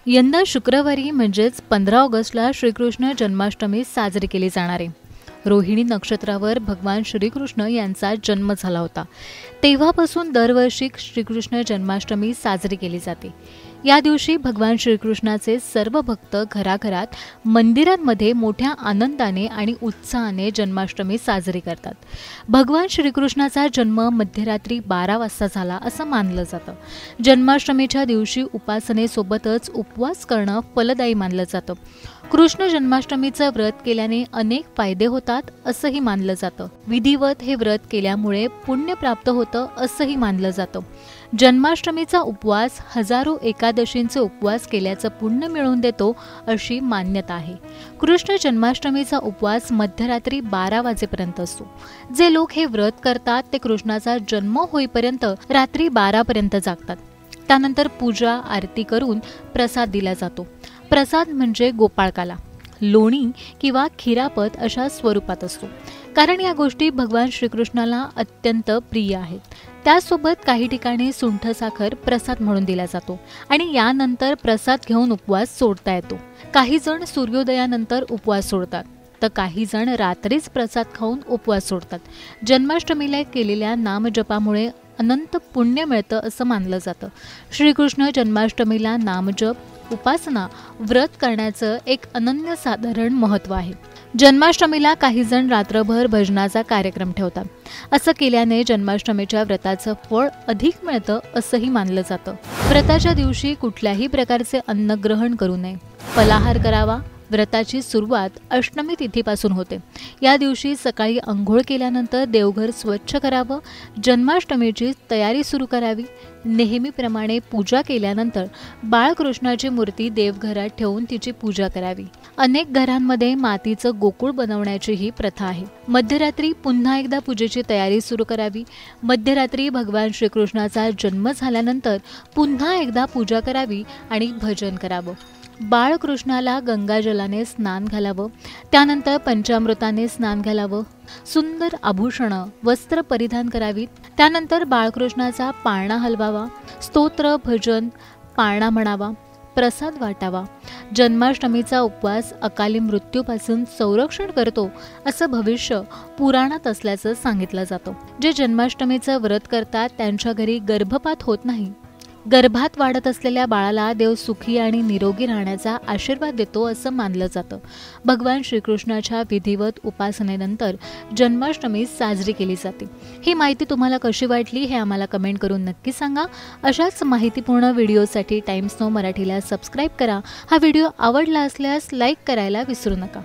यंदा शुक्रवारी म्हणजेच 15 ऑगस्टला श्रीकृष्ण जन्माष्टमी साजरी केली जाणार आहे. रोहिणी नक्षत्रावर भगवान श्रीकृष्ण यांचा जन्म झाला होता. तेव्हापासून दरवर्षी श्रीकृष्ण जन्माष्टमी साजरी केली जाते. या दिवशी भगवान श्रीकृष्णाचे सर्व भक्त घराघरात मंदिरांमध्ये मोठ्या आनंदाने आणि उत्साहाने जन्माष्टमी साजरी करतात. भगवान श्रीकृष्णाचा जन्म मध्यरात्री 12 वाजता झाला असं मानलं जातं. जन्माष्टमीच्या दिवशी उपासनेसोबतच उपवास करणं फलदायी मानलं जातं. कृष्ण जन्माष्टमीचं व्रत केल्याने अनेक फायदे होतात असंही मानलं जातं. विधिवत हे व्रत केल्यामुळे पुण्य प्राप्त होतं असंही मानलं जातं. जन्माष्टमीचा उपवास हजारो एकादशींचे उपवास केल्याचं पुण्य मिळवून देतो अशी मान्यता आहे. कृष्ण जन्माष्टमीचा उपवास मध्यरात्री 12 वाजेपर्यंत असतो. जे लोक हे व्रत करतात ते कृष्णाचा जन्म होईपर्यंत रात्री 12 पर्यंत जागतात. त्यानंतर पूजा आरती करून प्रसाद दिला जातो. प्रसाद म्हणजे गोपाळकाला, लोणी किंवा खिरापत अशा स्वरूपात असतो, कारण या गोष्टी भगवान श्रीकृष्णाला अत्यंत प्रिय आहेत. त्यासोबत काही ठिकाणी सुंठ साखर प्रसाद म्हणून दिला जातो आणि यानंतर प्रसाद घेऊन उपवास सोडता येतो. काही जण सूर्योदयानंतर उपवास सोडतात तर काही जण रात्रीच प्रसाद खाऊन उपवास सोडतात. जन्माष्टमीला केलेल्या नामजपामुळे अनंत पुण्य मिळतं असं मानलं जातं. श्रीकृष्ण जन्माष्टमीला नामजप, उपासना, व्रत करण्याचं एक अनन्यसाधारण महत्त्व आहे. जन्माष्टमीला काही जण रात्रभर भजनाचा कार्यक्रम ठेवतात. असं केल्याने जन्माष्टमीच्या व्रताचं फळ अधिक मिळतं असंही मानलं जातं. व्रताच्या दिवशी कुठल्याही प्रकारचे अन्न ग्रहण करू नये. फलाहार करावा. व्रताची सुरुवात अष्टमी तिथीपासून होते. या दिवशी सकाळी अंघोळ केल्यानंतर देवघर स्वच्छ करावं. जन्माष्टमीची तयारी सुरू करावी. नेहमीप्रमाणे पूजा केल्यानंतर बाळकृष्णाची मूर्ती देवघरात ठेवून तिची पूजा करावी. अनेक घरांमध्ये मातीचं गोकुळ बनवण्याची ही प्रथा आहे. मध्यरात्री पुन्हा एकदा पूजेची तयारी सुरू करावी. मध्यरात्री भगवान श्रीकृष्णाचा जन्म झाल्यानंतर पुन्हा एकदा पूजा करावी आणि भजन करावं. बाळकृष्णाला गंगाजलाने स्नान घालावं. त्यानंतर पंचामृताने स्नान घालावं. सुंदर आभूषणं, वस्त्र परिधान करावीत. त्यानंतर बाळकृष्णाचा पाळणा हलवावा. स्तोत्र, भजन, पाळणा म्हणावा. प्रसाद वाटावा. जन्माष्टमीचा उपवास अकाली मृत्यूपासून संरक्षण करतो असं भविष्य पुराणात असल्याचं सांगितलं जातं. जे जन्माष्टमीचं व्रत करतात त्यांच्या घरी गर्भपात होत नाही. गर्भात वाढत असलेल्या बाळाला देव सुखी आणि निरोगी राहण्याचा आशीर्वाद देतो असं मानलं जातं. भगवान श्रीकृष्णाच्या विधिवत उपासनेनंतर जन्माष्टमी साजरी केली जाते. ही माहिती तुम्हाला कशी वाटली हे आम्हाला कमेंट करून नक्की सांगा. अशाच माहितीपूर्ण व्हिडिओसाठी टाइम्स नाऊ मराठीला सबस्क्राईब करा. हा व्हिडिओ आवडला असल्यास लाईक करायला विसरू नका.